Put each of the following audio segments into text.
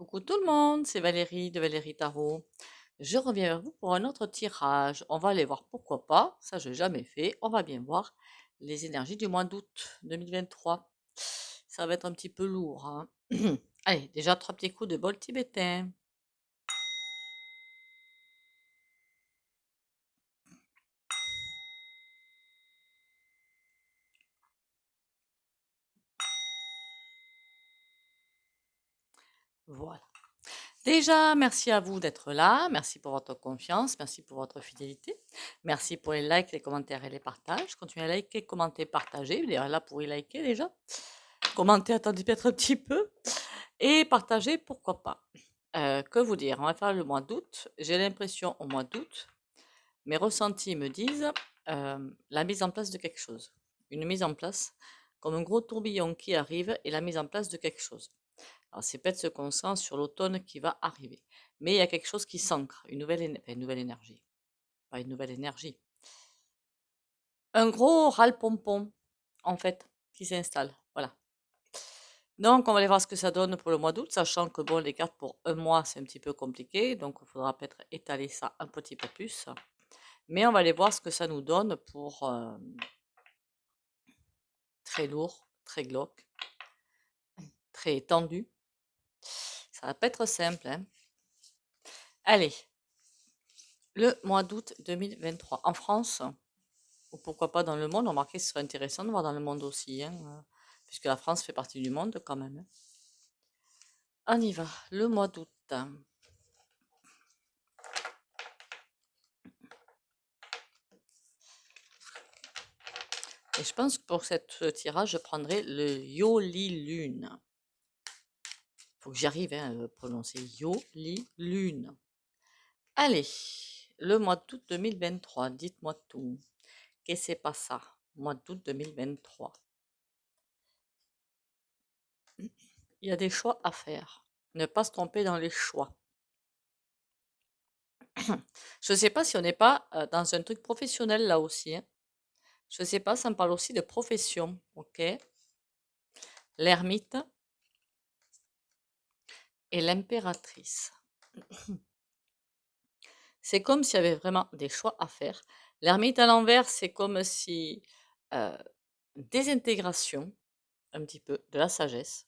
Coucou tout le monde, c'est Valérie de Valérie Tarot. Je reviens vers vous pour un autre tirage. On va aller voir pourquoi pas, ça je n'ai jamais fait. On va bien voir les énergies du mois d'août 2023. Ça va être un petit peu lourd, hein. Allez, déjà trois petits coups de bol tibétain. Voilà. Déjà, merci à vous d'être là. Merci pour votre confiance. Merci pour votre fidélité. Merci pour les likes, les commentaires et les partages. Continuez à liker, commenter, partager. D'ailleurs, là, pour y liker déjà. Commenter, attendez peut-être un petit peu. Et partager, pourquoi pas. Que vous dire? On va faire le mois d'août. J'ai l'impression au mois d'août, mes ressentis me disent la mise en place de quelque chose. Une mise en place, comme un gros tourbillon qui arrive et la mise en place de quelque chose. Alors, c'est peut-être ce qu'on sent sur l'automne qui va arriver. Mais il y a quelque chose qui s'ancre, une nouvelle énergie. Pas une nouvelle énergie. Un gros râle-pompon, en fait, qui s'installe. Voilà. Donc, on va aller voir ce que ça donne pour le mois d'août, sachant que bon, les cartes pour un mois, c'est un petit peu compliqué, donc il faudra peut-être étaler ça un petit peu plus. Mais on va aller voir ce que ça nous donne pour très lourd, très glauque, très tendu. Ça va pas être simple, hein. Allez, le mois d'août 2023. En France, ou pourquoi pas dans le monde, remarquez, ce serait intéressant de voir dans le monde aussi, hein, puisque la France fait partie du monde quand même, hein. On y va, le mois d'août. Et je pense que pour ce tirage, je prendrai le Yoli Lune. Faut que j'y arrive hein, à le prononcer. Yoli Lune. Allez, le mois d'août 2023, dites-moi tout. Qu'est-ce que c'est pas ça? Mois d'août 2023. Il y a des choix à faire. Ne pas se tromper dans les choix. Je ne sais pas si on n'est pas dans un truc professionnel là aussi, hein. Je ne sais pas, ça me parle aussi de profession. Ok. L'ermite et l'impératrice. C'est comme s'il y avait vraiment des choix à faire. L'ermite à l'envers, c'est comme si désintégration, un petit peu, de la sagesse.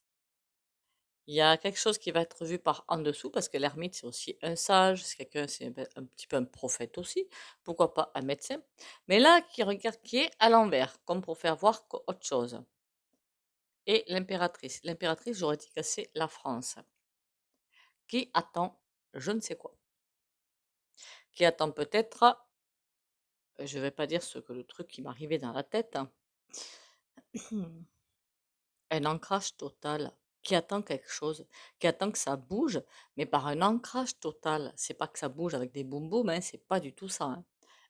Il y a quelque chose qui va être vu par en dessous, parce que l'ermite, c'est aussi un sage, c'est quelqu'un, c'est un petit peu un prophète aussi, pourquoi pas un médecin. Mais là, qui regarde, qui est à l'envers, comme pour faire voir autre chose. Et l'impératrice. L'impératrice, j'aurais dit que c'est la France, qui attend je ne sais quoi. Qui attend peut-être, je ne vais pas dire ce que le truc qui m'arrivait dans la tête, hein, un ancrage total, qui attend quelque chose, qui attend que ça bouge, mais par un ancrage total. C'est pas que ça bouge avec des boum boum, hein, c'est pas du tout ça, hein.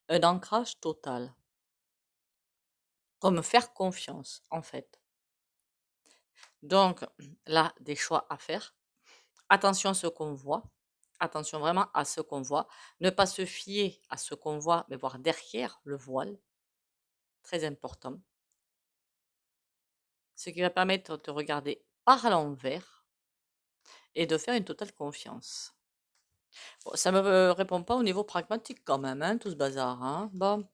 Un ancrage total. Comme faire confiance, en fait. Donc, là, des choix à faire. Attention à ce qu'on voit. Attention vraiment à ce qu'on voit. Ne pas se fier à ce qu'on voit, mais voir derrière le voile. Très important. Ce qui va permettre de regarder par l'envers et de faire une totale confiance. Bon, ça me répond pas au niveau pragmatique quand même, hein, tout ce bazar, hein. Bon,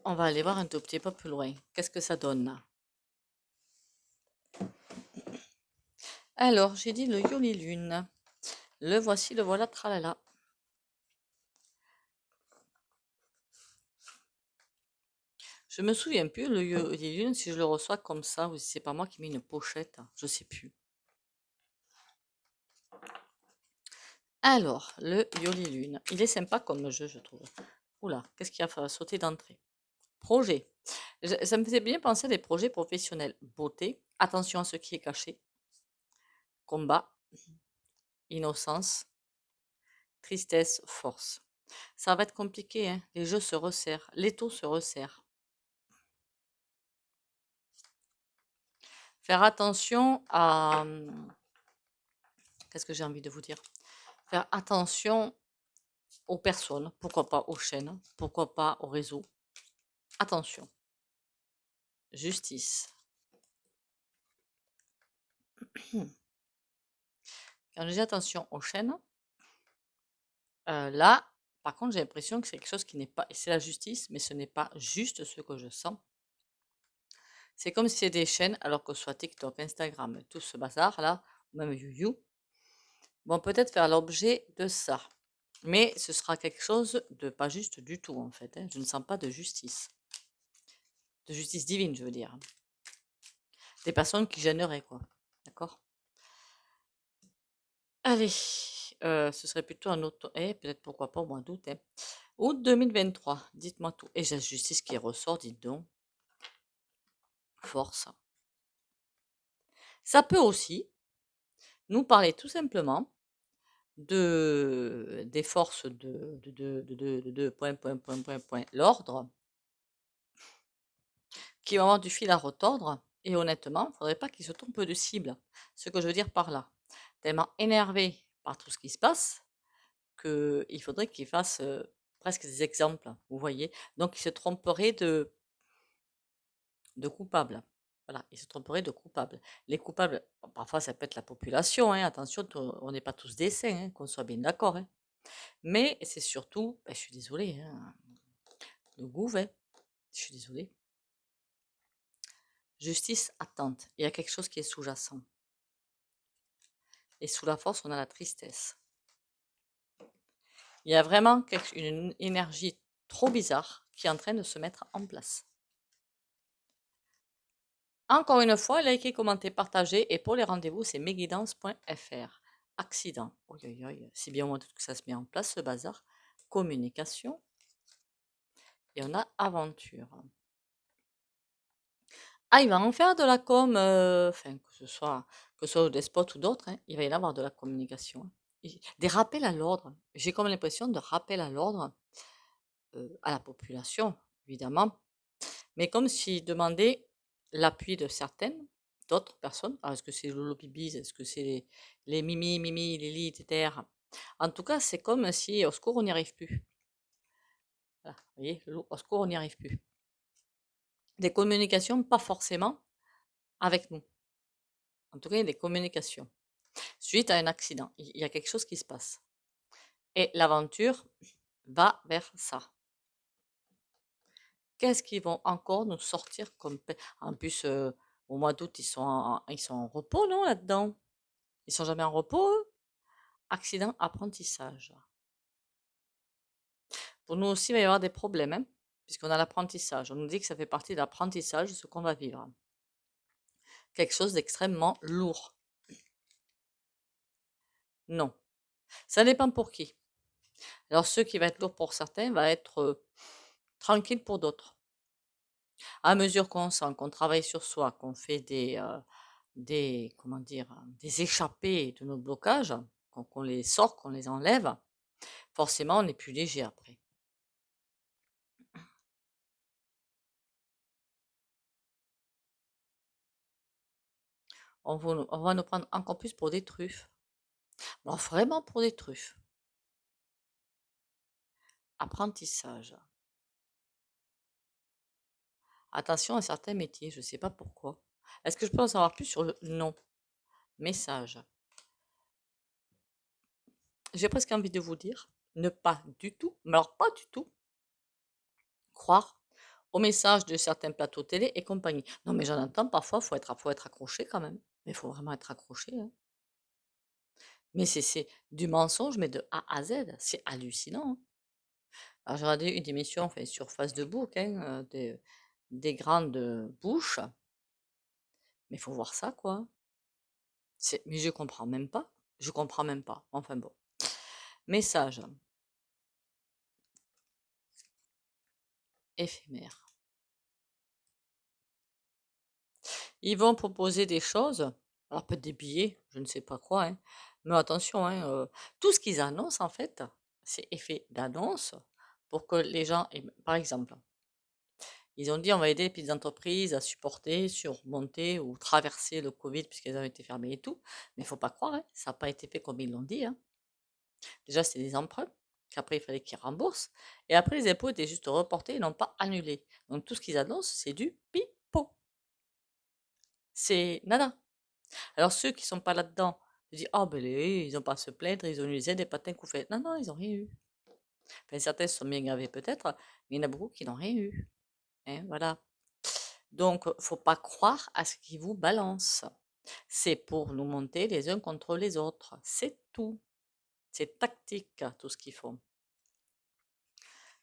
on va aller voir un tout petit peu plus loin. Qu'est-ce que ça donne? Alors, j'ai dit le Yoli Lune. Le voici, le voilà, tralala. Je me souviens plus, le Yoli Lune, si je le reçois comme ça, ou si c'est pas moi qui mets une pochette, je sais plus. Alors, le Yoli Lune. Il est sympa comme jeu, je trouve. Oula, qu'est-ce qu'il a sauté d'entrée? Projet. Ça me faisait bien penser à des projets professionnels. Beauté, attention à ce qui est caché. Combat, innocence, tristesse, force. Ça va être compliqué, hein. Les jeux se resserrent, l'étau se resserre. Faire attention à... Qu'est-ce que j'ai envie de vous dire? Faire attention aux personnes, pourquoi pas aux chaînes, pourquoi pas aux réseaux. Attention. Justice. Quand je dis attention aux chaînes, là, par contre, j'ai l'impression que c'est quelque chose qui n'est pas, et c'est la justice, mais ce n'est pas juste ce que je sens. C'est comme si c'était des chaînes, alors que ce soit TikTok, Instagram, tout ce bazar-là, ou même YouYou, vont peut-être faire l'objet de ça. Mais ce sera quelque chose de pas juste du tout, en fait. Je ne sens pas de justice. De justice divine, je veux dire. Des personnes qui gêneraient, quoi. D'accord? Allez, ce serait plutôt un autre. Peut-être pourquoi pas au mois d'août. Août 2023, dites-moi tout. Et j'ai la justice qui ressort, dites donc. Force. Ça peut aussi nous parler tout simplement des forces l'ordre, qui vont avoir du fil à retordre. Et honnêtement, il ne faudrait pas qu'ils se trompent de cible. Ce que je veux dire par là. Tellement énervé par tout ce qui se passe qu'il faudrait qu'ils fassent presque des exemples, vous voyez. Donc, ils se tromperaient de coupables. Voilà, ils se tromperaient de coupables. Les coupables, parfois, ça peut être la population, hein, attention, on n'est pas tous des saints, hein, qu'on soit bien d'accord. Hein. Mais c'est surtout, je suis désolée, hein, le gouvernement, je suis désolée. Justice attente. Il y a quelque chose qui est sous-jacent. Et sous la force, on a la tristesse. Il y a vraiment une énergie trop bizarre qui est en train de se mettre en place. Encore une fois, likez, commentez, partagez. Et pour les rendez-vous, c'est mesguidances.fr. Accident. C'est bien au moins que ça se met en place, ce bazar. Communication. Et on a aventure. Ah, il va en faire de la com, enfin, que ce soit au Despot ou d'autres, hein, il va y en avoir de la communication. Hein. Des rappels à l'ordre. J'ai comme l'impression de rappels à l'ordre à la population, évidemment, mais comme s'ils demandaient l'appui de certaines, d'autres personnes. Alors, est-ce que c'est Lolo Bibis? Est-ce que c'est les Mimi, Lili, etc. En tout cas, c'est comme si, au secours, on n'y arrive plus. Voilà, vous voyez, au secours, on n'y arrive plus. Des communications, pas forcément avec nous. En tout cas, il y a des communications. Suite à un accident, il y a quelque chose qui se passe. Et l'aventure va vers ça. Qu'est-ce qu'ils vont encore nous sortir comme... En plus, au mois d'août, ils sont en repos, non, là-dedans? Ils sont jamais en repos, eux? Accident, apprentissage. Pour nous aussi, il va y avoir des problèmes, hein, puisqu'on a l'apprentissage. On nous dit que ça fait partie de l'apprentissage, ce qu'on va vivre. Quelque chose d'extrêmement lourd. Non. Ça dépend pour qui. Alors, ce qui va être lourd pour certains va être tranquille pour d'autres. À mesure qu'on sent qu'on travaille sur soi, qu'on fait comment dire, des échappées de nos blocages, qu'on les sort, qu'on les enlève, forcément, on est plus léger après. On va nous prendre encore plus pour des truffes. Alors, vraiment pour des truffes. Apprentissage. Attention à certains métiers, je ne sais pas pourquoi. Est-ce que je peux en savoir plus sur le nom? Message. J'ai presque envie de vous dire, ne pas du tout, mais alors pas du tout, croire aux messages de certains plateaux télé et compagnie. Non, mais j'en entends parfois, faut être accroché quand même. Mais il faut vraiment être accroché. Hein. Mais c'est du mensonge, mais de A à Z. C'est hallucinant. Hein. Alors, j'ai regardé une émission enfin, sur Facebook, hein, des grandes bouches. Mais il faut voir ça, quoi. Mais je comprends même pas. Je comprends même pas. Enfin bon. Message. Éphémère. Ils vont proposer des choses, alors peut-être des billets, je ne sais pas quoi, hein, mais attention, hein, tout ce qu'ils annoncent en fait, c'est effet d'annonce pour que les gens, par exemple, ils ont dit on va aider les petites entreprises à supporter, surmonter ou traverser le Covid puisqu'elles ont été fermées et tout, mais il ne faut pas croire, hein, ça n'a pas été fait comme ils l'ont dit. Hein. Déjà, c'est des emprunts qu'après il fallait qu'ils remboursent, et après les impôts étaient juste reportés et non pas annulés. Donc tout ce qu'ils annoncent, c'est du pipeau. C'est nada. Alors ceux qui sont pas là-dedans, je dis, oh ben ils n'ont pas à se plaindre, ils ont eu les aides des patins qu'on fait. Non, non, ils n'ont rien eu. Enfin, certains se sont bien gravés peut-être, mais il y en a beaucoup qui n'ont rien eu. Hein, voilà. Donc, faut pas croire à ce qui vous balance. C'est pour nous monter les uns contre les autres. C'est tout. C'est tactique, tout ce qu'ils font.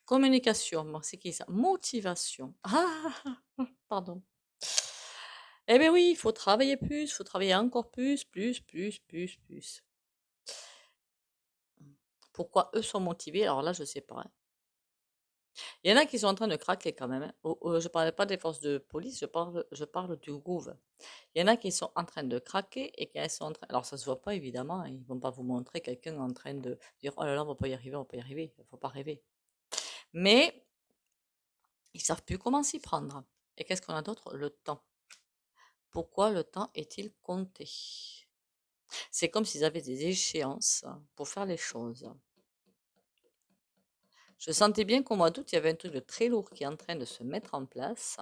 Communication, bon, c'est qui ça? Motivation. Ah, pardon. Eh bien oui, il faut travailler plus, il faut travailler encore plus, plus, plus, plus, plus. Pourquoi eux sont motivés? Alors là, je sais pas, hein. Il y en a qui sont en train de craquer quand même, hein. Je parle pas des forces de police, je parle du gouv. Il y en a qui sont en train de craquer et qui sont en train. Alors ça se voit pas évidemment, hein. Ils vont pas vous montrer quelqu'un en train de dire oh là là, on va pas y arriver, on va pas y arriver. Il faut pas rêver. Mais ils savent plus comment s'y prendre. Et qu'est-ce qu'on a d'autre? Le temps. Pourquoi le temps est-il compté? C'est comme s'ils avaient des échéances pour faire les choses. Je sentais bien qu'au mois d'août, il y avait un truc de très lourd qui est en train de se mettre en place,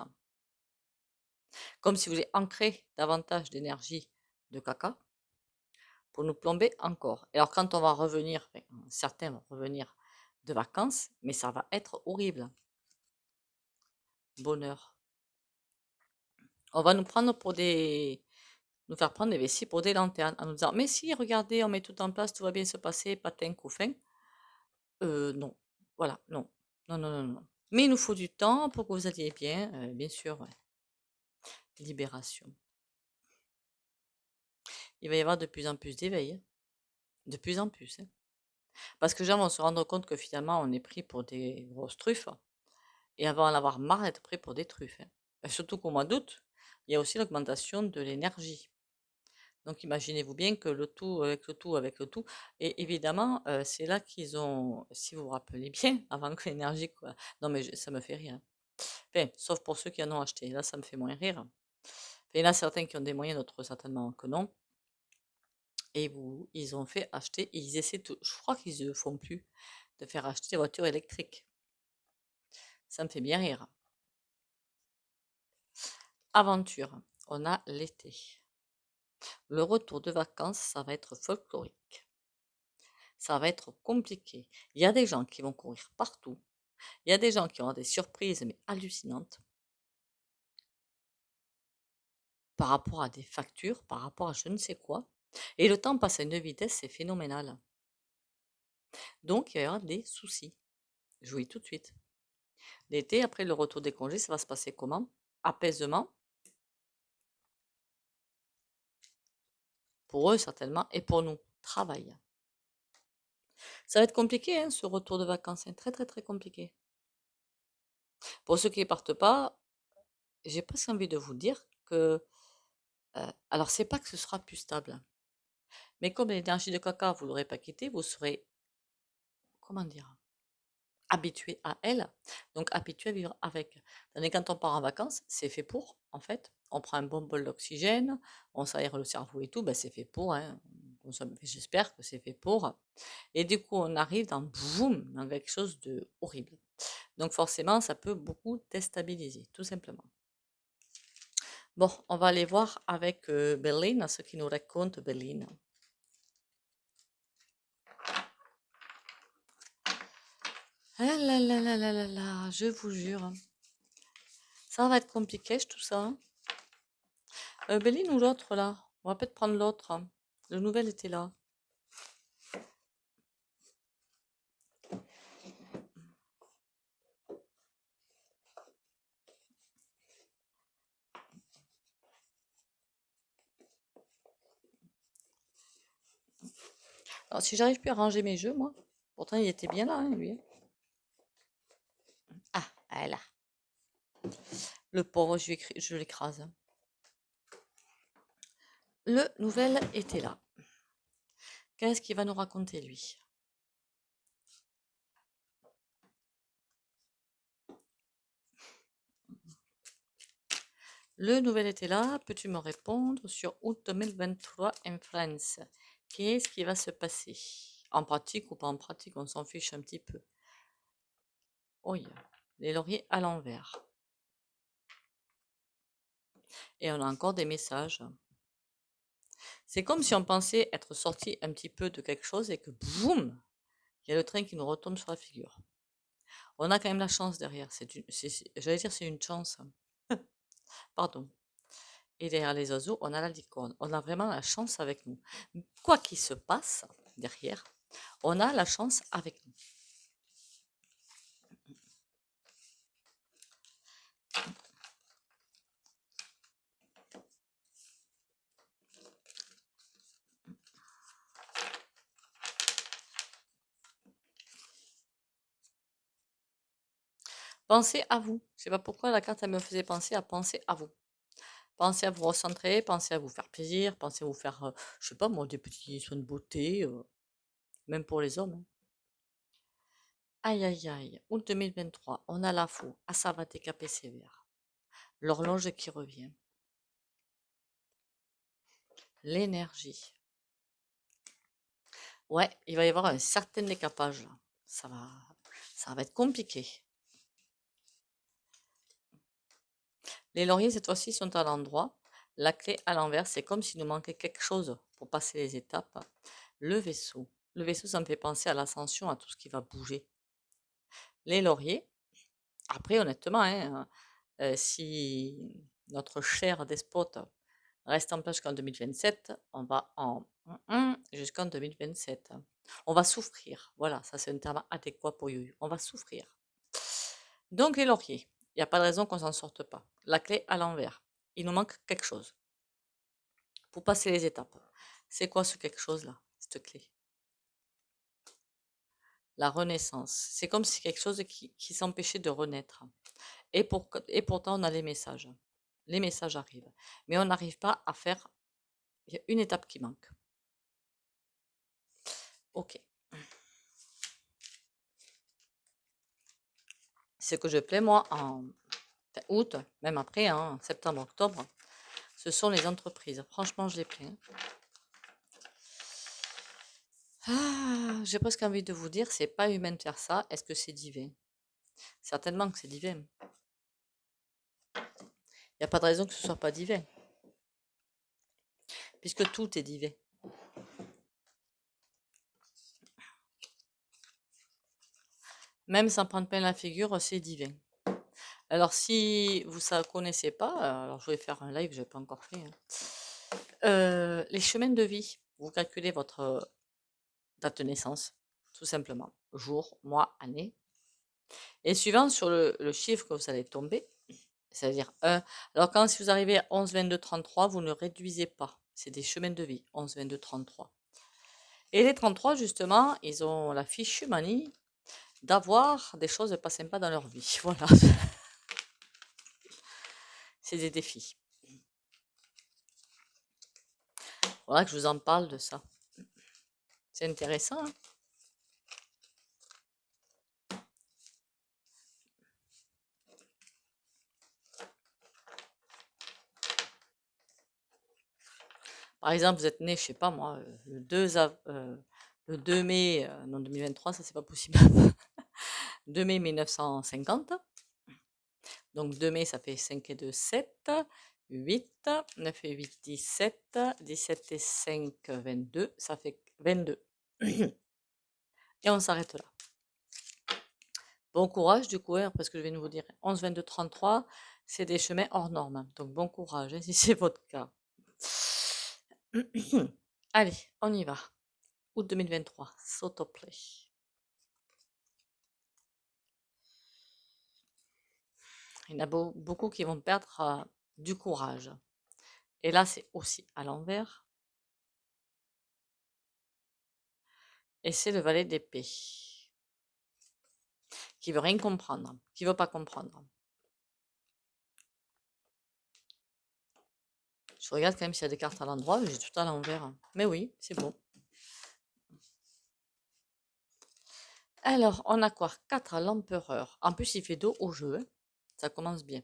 comme si vous voulez ancrer davantage d'énergie de caca pour nous plomber encore. Et alors quand on va revenir, enfin, certains vont revenir de vacances, mais ça va être horrible. Bonheur. On va nous prendre pour nous faire prendre des vessies pour des lanternes en nous disant, mais si, regardez, on met tout en place, tout va bien se passer, patin, couffin. Non. Voilà, non. Non, non, non, non. Mais il nous faut du temps pour que vous alliez bien sûr, ouais. Libération. Il va y avoir de plus en plus d'éveil, hein. De plus en plus, hein. Parce que les gens vont se rendre compte que finalement, on est pris pour des grosses truffes et on va en avoir marre d'être pris pour des truffes, hein. Et surtout qu'au mois d'août, il y a aussi l'augmentation de l'énergie. Donc imaginez-vous bien que le tout avec le tout avec le tout. Et évidemment, c'est là qu'ils ont, si vous vous rappelez bien, avant que l'énergie, quoi. Non, mais ça me fait rire, hein. Enfin, sauf pour ceux qui en ont acheté. Là, ça me fait moins rire. Il y en a certains qui ont des moyens, d'autres certainement que non. Et ils ont fait acheter, et ils essaient tout. Je crois qu'ils ne font plus de faire acheter des voitures électriques. Ça me fait bien rire. Aventure. On a l'été. Le retour de vacances, ça va être folklorique. Ça va être compliqué. Il y a des gens qui vont courir partout. Il y a des gens qui auront des surprises, mais hallucinantes, par rapport à des factures, par rapport à je ne sais quoi. Et le temps passe à une vitesse, c'est phénoménal. Donc, il va y avoir des soucis. Je vous dis tout de suite. L'été, après le retour des congés, ça va se passer comment? Apaisement, pour eux certainement, et pour nous, travail. Ça va être compliqué, hein, ce retour de vacances, hein, très très très compliqué. Pour ceux qui ne partent pas, j'ai presque envie de vous dire que, alors c'est pas que ce sera plus stable, mais comme l'énergie de caca, vous l'aurez pas quittée, vous serez, comment dire, habitué à elle, donc habitué à vivre avec. Tandis que quand on part en vacances, c'est fait pour, en fait. On prend un bon bol d'oxygène, on s'aère le cerveau et tout, ben c'est fait pour, hein. J'espère que c'est fait pour. Et du coup, on arrive dans boum, dans quelque chose de horrible. Donc forcément, ça peut beaucoup déstabiliser, tout simplement. Bon, on va aller voir avec Berlin, ce qui nous raconte Berlin. Ah là là là là là là, je vous jure. Ça va être compliqué, tout ça, hein. Berlin ou l'autre, là? On va peut-être prendre l'autre, hein. Le nouvel était là. Alors, si j'arrive plus à ranger mes jeux, moi. Pourtant, il était bien là, hein, lui. Ah, elle. Le pauvre, je l'écrase, hein. Le nouvel était là. Qu'est-ce qu'il va nous raconter, lui? Le nouvel était là. Peux-tu me répondre sur août 2023 en France? Qu'est-ce qui va se passer? En pratique ou pas en pratique, on s'en fiche un petit peu. Oui, les lauriers à l'envers. Et on a encore des messages. C'est comme si on pensait être sorti un petit peu de quelque chose et que boum, il y a le train qui nous retombe sur la figure. On a quand même la chance derrière. J'allais dire c'est une chance. Pardon. Et derrière les oiseaux, on a la licorne. On a vraiment la chance avec nous. Quoi qu'il se passe derrière, on a la chance avec nous. Pensez à vous. Je sais pas pourquoi la carte elle me faisait penser à penser à vous. Pensez à vous recentrer, pensez à vous faire plaisir, pensez à vous faire, je sais pas moi, des petits soins de beauté, même pour les hommes, hein. Aïe aïe aïe, août 2023, on a la faux, ah ça va décaper sévère. L'horloge qui revient. L'énergie. Ouais, il va y avoir un certain décapage là. Ça va, ça va être compliqué. Les lauriers, cette fois-ci, sont à l'endroit. La clé à l'envers, c'est comme s'il nous manquait quelque chose pour passer les étapes. Le vaisseau. Le vaisseau, ça me fait penser à l'ascension, à tout ce qui va bouger. Les lauriers. Après, honnêtement, hein, si notre cher despote reste en place jusqu'en 2027, on va jusqu'en 2027. On va souffrir. Voilà, ça c'est un terme adéquat pour Yoyo. On va souffrir. Donc les lauriers, il n'y a pas de raison qu'on s'en sorte pas. La clé à l'envers. Il nous manque quelque chose pour passer les étapes. C'est quoi ce quelque chose-là, cette clé? La renaissance. C'est comme si quelque chose qui s'empêchait de renaître. Et pourtant, on a les messages. Les messages arrivent. Mais on n'arrive pas à faire. Il y a une étape qui manque. Ok. Ce que je plais, moi, en août, même après, hein, septembre, octobre, ce sont les entreprises. Franchement, je les plains. Ah, j'ai presque envie de vous dire, c'est pas humain de faire ça. Est-ce que c'est divin? Certainement que c'est divin. Il n'y a pas de raison que ce soit pas divin. Puisque tout est divin. Même sans prendre plein la figure, c'est divin. Alors, si vous ne connaissez pas, alors je vais faire un live, je n'ai pas encore fait, hein. Les chemins de vie, vous calculez votre date de naissance, tout simplement. Jour, mois, année. Et suivant sur le chiffre que vous allez tomber, c'est-à-dire 1. Alors, quand si vous arrivez à 11, 22, 33, vous ne réduisez pas. C'est des chemins de vie, 11, 22, 33. Et les 33, justement, ils ont la fichue manie d'avoir des choses pas sympas dans leur vie. Voilà. C'est des défis. Voilà que je vous en parle de ça. C'est intéressant, hein. Par exemple, vous êtes né, je sais pas moi, le 2 mai, non 2023, ça c'est pas possible. 2 mai 1950. Donc 2 mai, ça fait 5 et 2, 7. 8, 9 et 8, 17. 17 et 5, 22. Ça fait 22. Et on s'arrête là. Bon courage du coup, hein, parce que je viens de vous dire 11, 22, 33, c'est des chemins hors normes. Donc bon courage, hein, si c'est votre cas. Allez, on y va. Août 2023, s'autoplay. Il y en a beaucoup qui vont perdre du courage. Et là, c'est aussi à l'envers. Et c'est le valet d'épée. Qui veut rien comprendre. Qui veut pas comprendre. Je regarde quand même s'il y a des cartes à l'endroit, mais j'ai tout à l'envers. Mais oui, c'est bon. Alors, on a quoi? 4 à l'empereur. En plus, il fait dos au jeu, hein. Ça commence bien.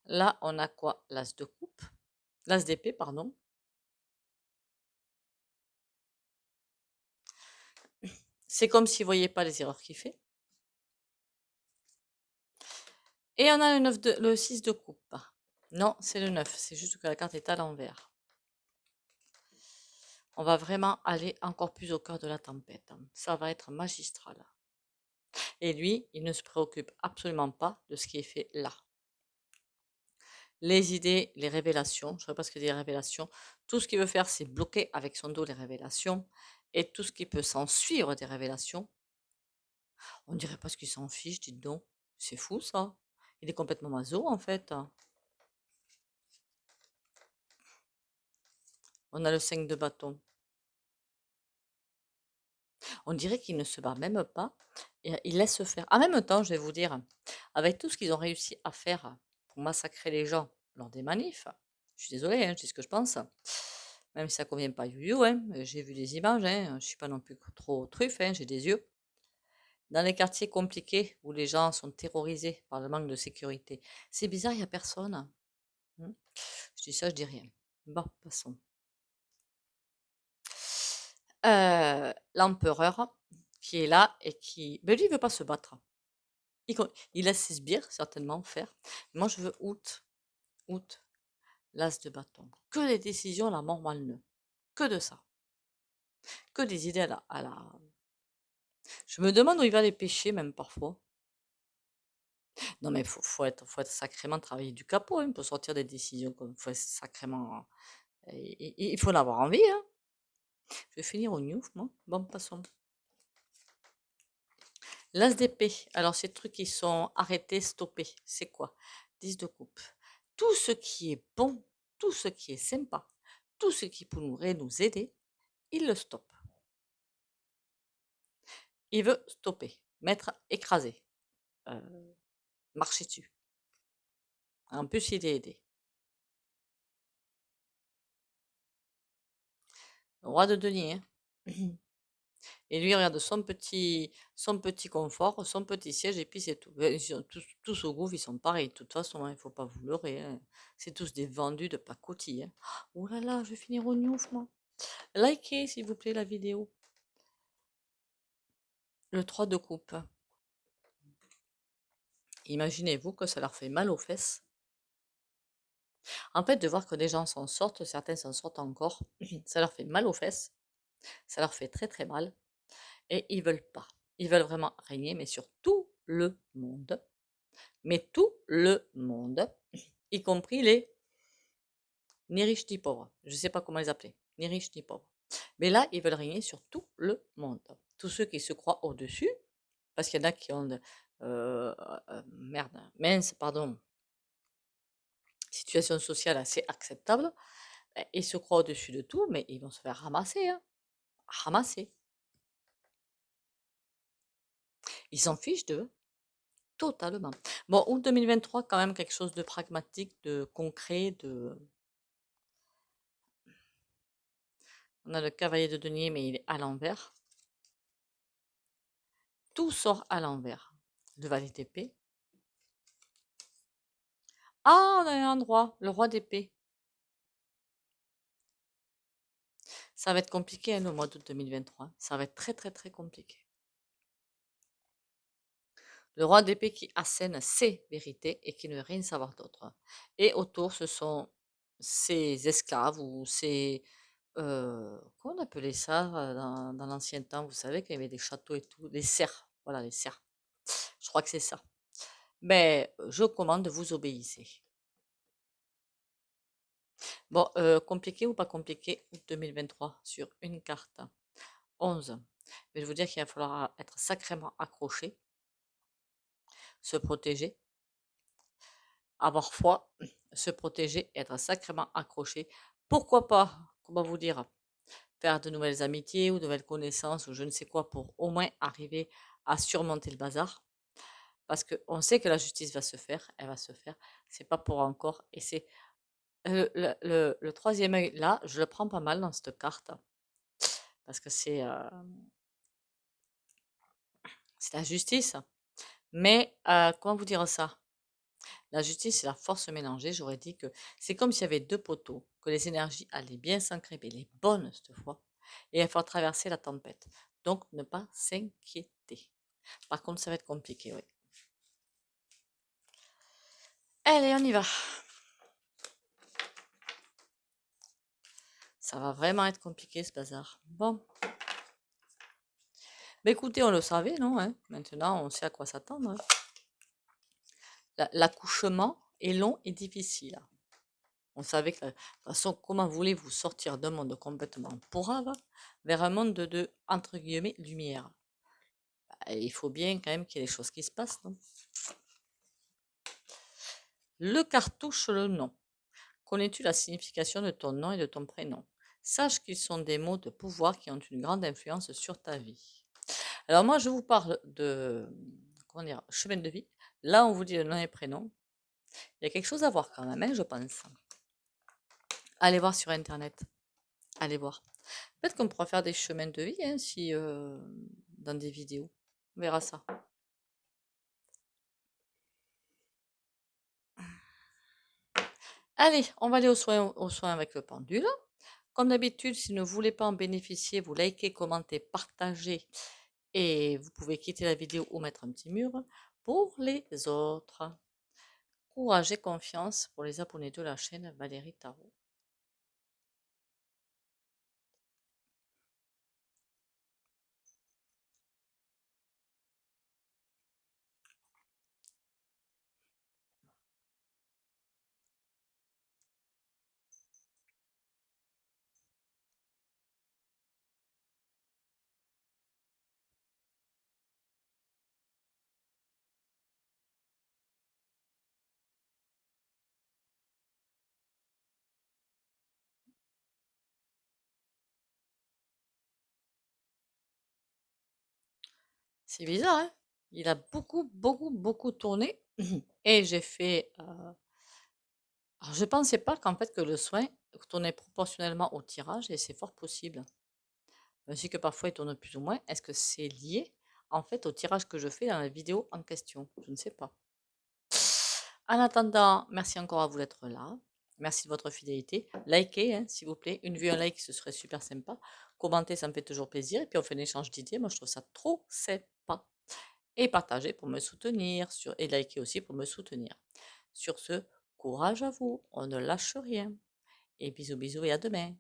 Là, on a quoi? L'as de coupe. L'as d'épée, pardon. C'est comme s'il ne voyait pas les erreurs qu'il fait. Et on a le 6 de coupe. Non, c'est le 9. C'est juste que la carte est à l'envers. On va vraiment aller encore plus au cœur de la tempête. Ça va être magistral. Et lui, il ne se préoccupe absolument pas de ce qui est fait là. Les idées, les révélations, je ne sais pas ce que des révélations, tout ce qu'il veut faire, c'est bloquer avec son dos les révélations, et tout ce qui peut s'en suivre des révélations, on dirait pas ce qu'il s'en fiche, dites donc. C'est fou ça. Il est complètement maso en fait. On a le 5 de bâton. On dirait qu'il ne se bat même pas, et il laisse faire. En même temps, je vais vous dire, avec tout ce qu'ils ont réussi à faire pour massacrer les gens lors des manifs, je suis désolée, je dis ce que je pense, même si ça convient pas à Youyou, j'ai vu des images, je suis pas non plus trop truffe, j'ai des yeux. Dans les quartiers compliqués où les gens sont terrorisés par le manque de sécurité, c'est bizarre, il n'y a personne. Je dis ça, je dis rien. Bon, passons. L'empereur qui est là et qui... Ben lui, il veut pas se battre. Il laisse ses sbires, certainement, faire. Moi, je veux août, l'as de bâton. Que les décisions à la mort malneux. Que de ça. Que des idées à la... Je me demande où il va les pêcher, même parfois. Non, mais faut être sacrément travailler du capot pour sortir des décisions comme faut être sacrément... Il faut en avoir envie. Je vais finir au news, moi. Bon, passons. L'as d'épée. Alors, ces trucs qui sont arrêtés, stoppés, c'est quoi? 10 de coupe. Tout ce qui est bon, tout ce qui est sympa, tout ce qui pourrait nous aider, il le stoppe. Il veut stopper, mettre, écraser, marcher dessus. En plus, il est aidé. Roi de denier. Et lui, regarde son petit confort, son petit siège, et puis c'est tout. Ils sont tous au gouffre, ils sont pareils. De toute façon, il ne faut pas vous leurrer. C'est tous des vendus de pacotille. Oh là là, je vais finir au gnouf, moi. Likez, s'il vous plaît, la vidéo. Le 3 de coupe. Imaginez-vous que ça leur fait mal aux fesses. En fait, de voir que des gens s'en sortent, certains s'en sortent encore, ça leur fait mal aux fesses. Ça leur fait très très mal. Et ils veulent pas. Ils veulent vraiment régner, mais sur tout le monde. Mais tout le monde, y compris les ni riches ni pauvres. Je ne sais pas comment les appeler. Ni riches ni pauvres. Mais là, ils veulent régner sur tout le monde. Tous ceux qui se croient au-dessus, parce qu'il y en a qui ont mince, pardon, situation sociale assez acceptable, ils se croient au-dessus de tout, mais ils vont se faire ramasser, ramasser. Ils s'en fichent d'eux, totalement. Bon, août 2023, quand même quelque chose de pragmatique, de concret, On a le cavalier de denier, mais il est à l'envers. Tout sort à l'envers. Le valet d'épée. Ah, on a un endroit, le roi d'épée. Ça va être compliqué le mois d'août 2023. Ça va être très très très compliqué. Le roi d'épée qui assène ses vérités et qui ne veut rien savoir d'autre. Et autour, ce sont ses esclaves ou ses... comment on appelait ça dans l'ancien temps? Vous savez qu'il y avait des châteaux et tout. Des serfs. Voilà, les serfs. Je crois que c'est ça. Mais je commande, vous obéissez. Bon, compliqué ou pas compliqué, août 2023 sur une carte. 11. Je vais vous dire qu'il va falloir être sacrément accroché, se protéger, avoir foi, se protéger, être sacrément accroché. Pourquoi pas, comment vous dire, faire de nouvelles amitiés ou de nouvelles connaissances ou je ne sais quoi pour au moins arriver à surmonter le bazar. Parce qu'on sait que la justice va se faire, elle va se faire. C'est pas pour encore. Et c'est le troisième œil, là, je le prends pas mal dans cette carte. Parce que c'est la justice. Mais comment vous dire ça? La justice, c'est la force mélangée. J'aurais dit que c'est comme s'il y avait deux poteaux, que les énergies allaient bien s'ancrer, mais les bonnes cette fois, et il va falloir traverser la tempête. Donc, ne pas s'inquiéter. Par contre, ça va être compliqué, oui. Allez, on y va. Ça va vraiment être compliqué ce bazar. Bon. Mais écoutez, on le savait, non, hein? Maintenant, on sait à quoi s'attendre, hein. L'accouchement est long et difficile. On savait que, de toute façon, comment voulez-vous sortir d'un monde complètement pourrave vers un monde de, entre guillemets, lumière? Bah, il faut bien quand même qu'il y ait des choses qui se passent, non? Le cartouche, le nom. Connais-tu la signification de ton nom et de ton prénom? Sache qu'ils sont des mots de pouvoir qui ont une grande influence sur ta vie. Alors moi, je vous parle de, comment dire, chemin de vie. Là, on vous dit le nom et prénom. Il y a quelque chose à voir quand même, hein, je pense. Allez voir sur Internet. Allez voir. Peut-être qu'on pourra faire des chemins de vie, hein, si, dans des vidéos. On verra ça. Allez, on va aller au soin avec le pendule. Comme d'habitude, si vous ne voulez pas en bénéficier, vous likez, commentez, partagez et vous pouvez quitter la vidéo ou mettre un petit mur. Pour les autres, courage et confiance pour les abonnés de la chaîne Valérie Tarot. C'est bizarre, hein? Il a beaucoup tourné et j'ai fait. Alors, je pensais pas qu'en fait que le soin tournait proportionnellement au tirage et c'est fort possible. Ainsi que parfois il tourne plus ou moins. Est-ce que c'est lié en fait au tirage que je fais dans la vidéo en question? Je ne sais pas. En attendant, merci encore à vous d'être là. Merci de votre fidélité. Likez, hein, s'il vous plaît. Une vue, un like, ce serait super sympa. Commentez, ça me fait toujours plaisir. Et puis on fait un échange d'idées. Moi, je trouve ça trop sympa. Et partagez pour me soutenir. Et likez aussi pour me soutenir. Sur ce, courage à vous. On ne lâche rien. Et bisous bisous et à demain.